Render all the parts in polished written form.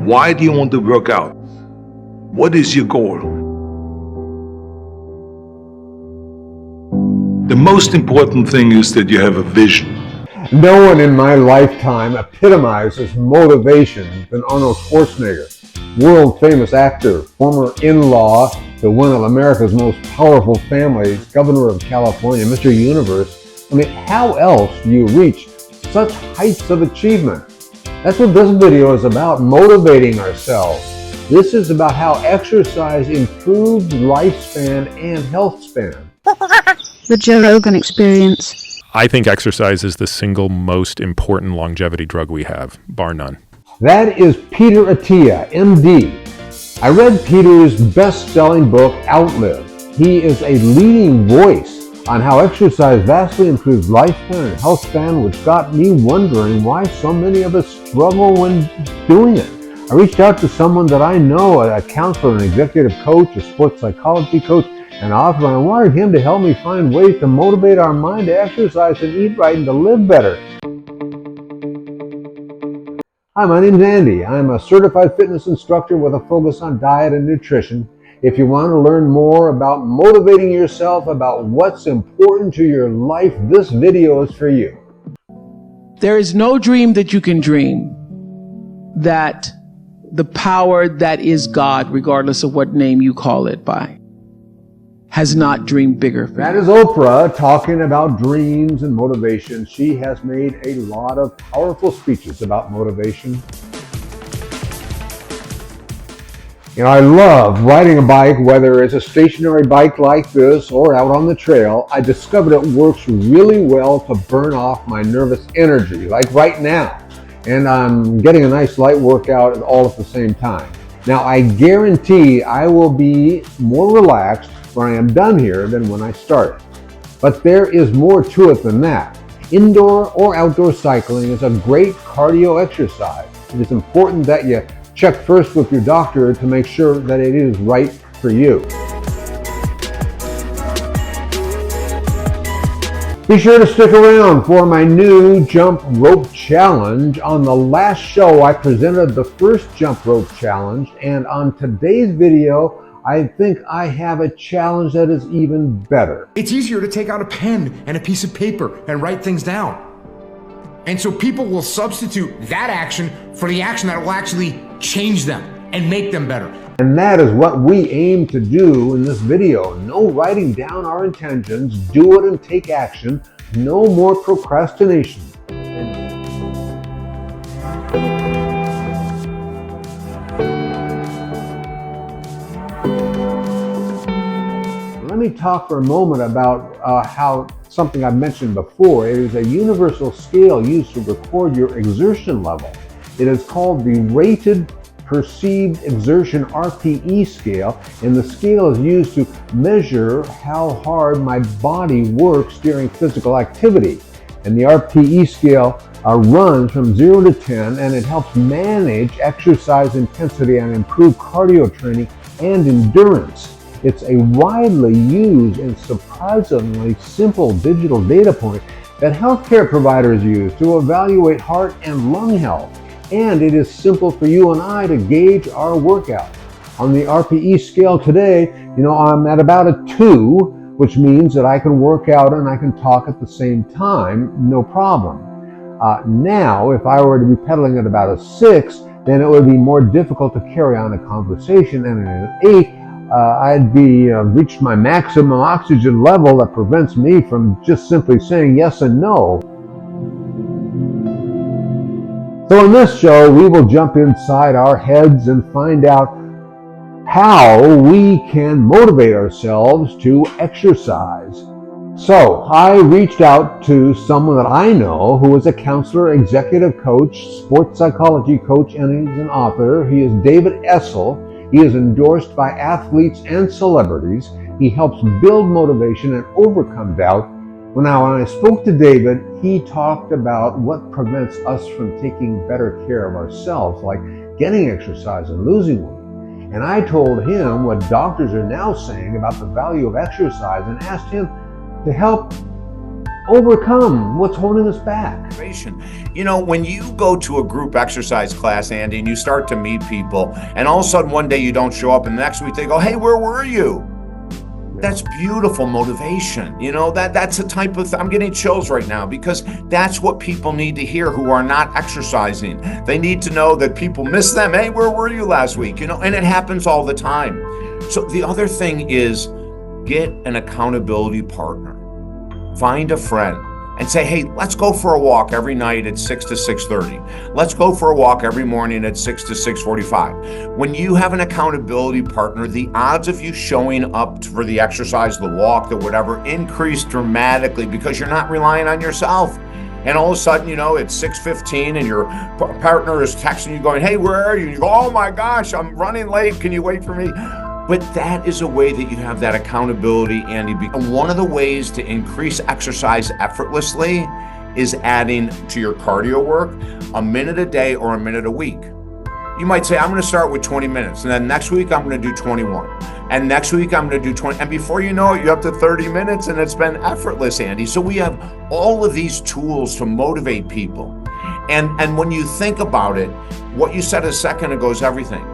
Why do you want to work out? What is your goal? The most important thing is that you have a vision. No one in my lifetime epitomizes motivation than Arnold Schwarzenegger, world-famous actor, former in-law to one of America's most powerful families, governor of California, Mr. Universe. I mean, how else do you reach such heights of achievement? That's what this video is about, motivating ourselves. This is about how exercise improved lifespan and health span. The Joe Rogan Experience. I think exercise is the single most important longevity drug we have, bar none. That is Peter Attia, MD. I read Peter's best-selling book, Outlive. He is a leading voice on how exercise vastly improves lifespan and health span, which got me wondering why so many of us struggle when doing it. I reached out to someone that I know, a counselor, an executive coach, a sports psychology coach, an author, and I wanted him to help me find ways to motivate our mind to exercise and eat right and to live better. Hi, my name's Andy. I'm a certified fitness instructor with a focus on diet and nutrition. If you want to learn more about motivating yourself, about what's important to your life, this video is for you. There is no dream that you can dream that the power that is God, regardless of what name you call it by, has not dreamed bigger for you. That is Oprah talking about dreams and motivation. She has made a lot of powerful speeches about motivation. You know, I love riding a bike, whether it's a stationary bike like this or out on the trail. I discovered it works really well to burn off my nervous energy, like right now. And I'm getting a nice light workout all at the same time. Now, I guarantee I will be more relaxed when I am done here than when I started. But there is more to it than that. Indoor or outdoor cycling is a great cardio exercise. It is important that you check first with your doctor to make sure that it is right for you. Be sure to stick around for my new jump rope challenge. On the last show, I presented the first jump rope challenge, and on today's video, I think I have a challenge that is even better. It's easier to take out a pen and a piece of paper and write things down. And so people will substitute that action for the action that will actually change them and make them better. And that is what we aim to do in this video. No writing down our intentions, do it and take action. No more procrastination. Let me talk for a moment about how something I've mentioned before. It is a universal scale used to record your exertion level. It is called the Rated Perceived Exertion RPE scale, and the scale is used to measure how hard my body works during physical activity. And the RPE scale runs from 0 to 10, and it helps manage exercise intensity and improve cardio training and endurance. It's a widely used and surprisingly simple digital data point that healthcare providers use to evaluate heart and lung health. And it is simple for you and I to gauge our workout. On the RPE scale today, I'm at about a 2, which means that I can work out and I can talk at the same time, no problem. Now, if I were to be pedaling at about a 6, then it would be more difficult to carry on a conversation, and at an 8, I'd be reached my maximum oxygen level that prevents me from just simply saying yes and no. So in this show, we will jump inside our heads and find out how we can motivate ourselves to exercise. So I reached out to someone that I know who is a counselor, executive coach, sports psychology coach, and he's an author. He is David Essel. He is endorsed by athletes and celebrities. He helps build motivation and overcome doubt. When I spoke to David, he talked about what prevents us from taking better care of ourselves, like getting exercise and losing weight. And I told him what doctors are now saying about the value of exercise and asked him to help overcome what's holding us back. You know, when you go to a group exercise class, Andy, and you start to meet people, and all of a sudden one day you don't show up, and the next week they go, hey, where were you? That's beautiful motivation. You know, that's the type of, I'm getting chills right now, because that's what people need to hear who are not exercising. They need to know that people miss them. Hey, where were you last week? You know, and it happens all the time. So the other thing is, get an accountability partner. Find a friend and say, hey, let's go for a walk every night at 6 to 6:30. Let's go for a walk every morning at 6 to 6:45. When you have an accountability partner, the odds of you showing up for the exercise, the walk, the whatever, increase dramatically, because you're not relying on yourself. And all of a sudden, you know, it's 6:15 and your partner is texting you going, hey, where are you? And you go, oh my gosh, I'm running late. Can you wait for me? But that is a way that you have that accountability, Andy. And one of the ways to increase exercise effortlessly is adding to your cardio work a minute a day or a minute a week. You might say, I'm going to start with 20 minutes, and then next week I'm going to do 21. And next week I'm going to do 20. And before you know it, you're up to 30 minutes, and it's been effortless, Andy. So we have all of these tools to motivate people. And when you think about it, what you said a second ago is everything.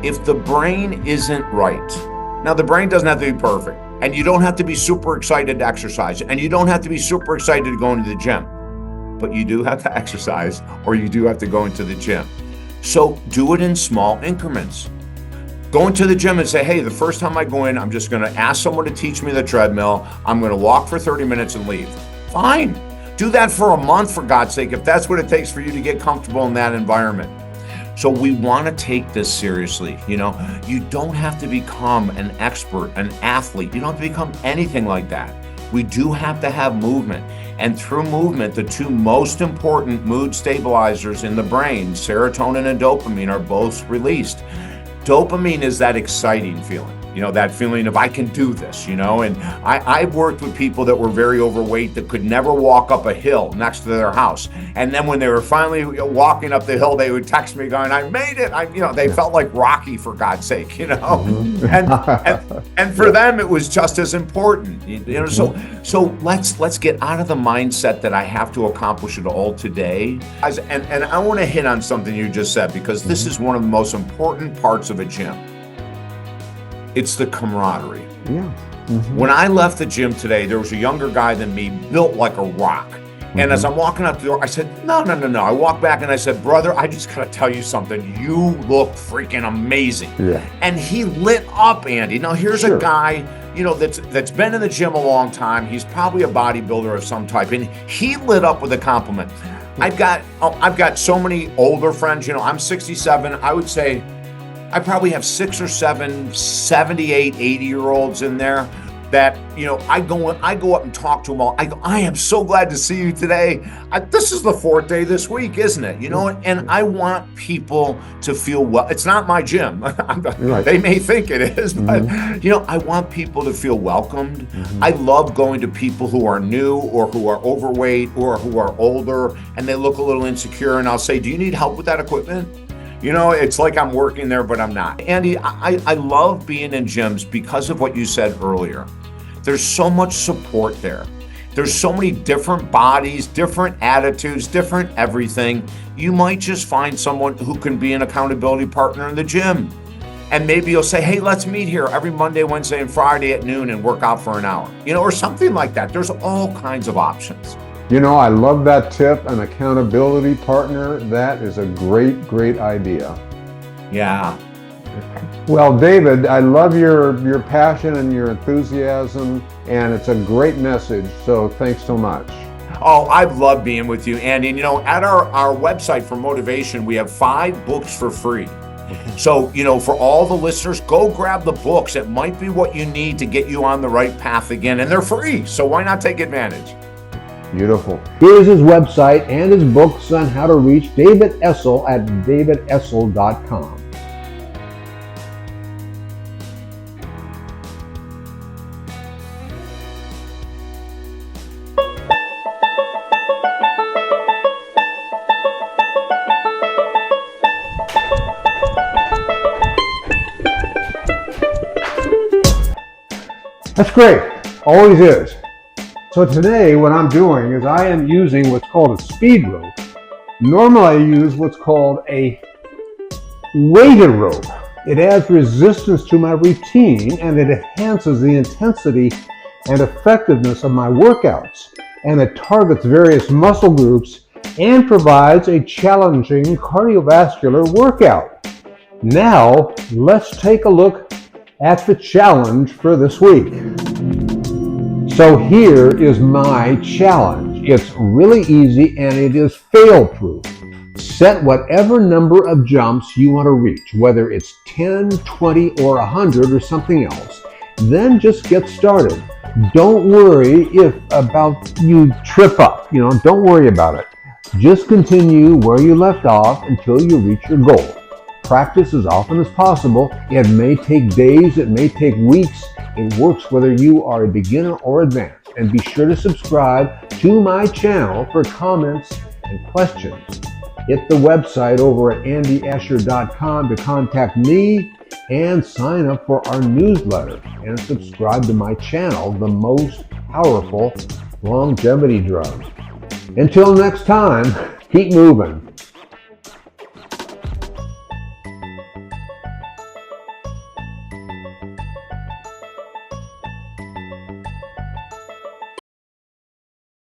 If the brain isn't right, now the brain doesn't have to be perfect, and you don't have to be super excited to exercise, and you don't have to be super excited to go into the gym, but you do have to exercise, or you do have to go into the gym. So do it in small increments. Go into the gym and say, hey, the first time I go in, I'm just going to ask someone to teach me the treadmill. I'm going to walk for 30 minutes and leave. Fine. Do that for a month, for God's sake, if that's what it takes for you to get comfortable in that environment. So we want to take this seriously. You know, you don't have to become an expert, an athlete. You don't have to become anything like that. We do have to have movement. And through movement, the two most important mood stabilizers in the brain, serotonin and dopamine, are both released. Dopamine is that exciting feeling. You know, that feeling of I can do this, you know, and I've worked with people that were very overweight that could never walk up a hill next to their house. And then when they were finally walking up the hill, they would text me going, I made it. They felt like Rocky, for God's sake, you know, and for them, it was just as important, you know, so let's get out of the mindset that I have to accomplish it all today. And I want to hit on something you just said, because this is one of the most important parts of a gym. It's the camaraderie. Yeah. Mm-hmm. When I left the gym today, there was a younger guy than me, built like a rock. Mm-hmm. And as I'm walking out the door, I said, no. I walked back and I said, brother, I just got to tell you something. You look freaking amazing. Yeah. And he lit up, Andy. Now, here's a guy, you know, that's been in the gym a long time. He's probably a bodybuilder of some type. And he lit up with a compliment. I've got so many older friends. You know, I'm 67. I would say I probably have 6 or 7 78, 80-year-olds in there that, you know, I go up and talk to them all. I go, I am so glad to see you today. This is the 4th day this week, isn't it? You know, and I want people to feel well. It's not my gym. Right. They may think it is, but, you know, I want people to feel welcomed. Mm-hmm. I love going to people who are new or who are overweight or who are older and they look a little insecure, and I'll say, do you need help with that equipment? You know, it's like I'm working there, but I'm not. Andy, I love being in gyms because of what you said earlier. There's so much support there. There's so many different bodies, different attitudes, different everything. You might just find someone who can be an accountability partner in the gym. And maybe you'll say, hey, let's meet here every Monday, Wednesday, and Friday at noon and work out for an hour. You know, or something like that. There's all kinds of options. You know, I love that tip, an accountability partner. That is a great, great idea. Yeah. Well, David, I love your passion and your enthusiasm, and it's a great message, so thanks so much. Oh, I love being with you, Andy. And, you know, at our website for motivation, we have 5 books for free. So, you know, for all the listeners, go grab the books. It might be what you need to get you on the right path again, and they're free, so why not take advantage? Beautiful. Here's his website and his books on how to reach David Essel at davidessel.com. That's great. Always is. So today what I'm doing is I am using what's called a speed rope. Normally I use what's called a weighted rope. It adds resistance to my routine and it enhances the intensity and effectiveness of my workouts. And it targets various muscle groups and provides a challenging cardiovascular workout. Now, let's take a look at the challenge for this week. So here is my challenge. It's really easy and it is fail-proof. Set whatever number of jumps you want to reach, whether it's 10, 20, or 100 or something else. Then just get started. Don't worry if you trip up. Don't worry about it. Just continue where you left off until you reach your goal. Practice as often as possible. It may take days, it may take weeks. It works whether you are a beginner or advanced. And be sure to subscribe to my channel for comments and questions. Hit the website over at andyescher.com to contact me and sign up for our newsletter and subscribe to my channel, The Most Powerful Longevity Drug. Until next time, keep moving.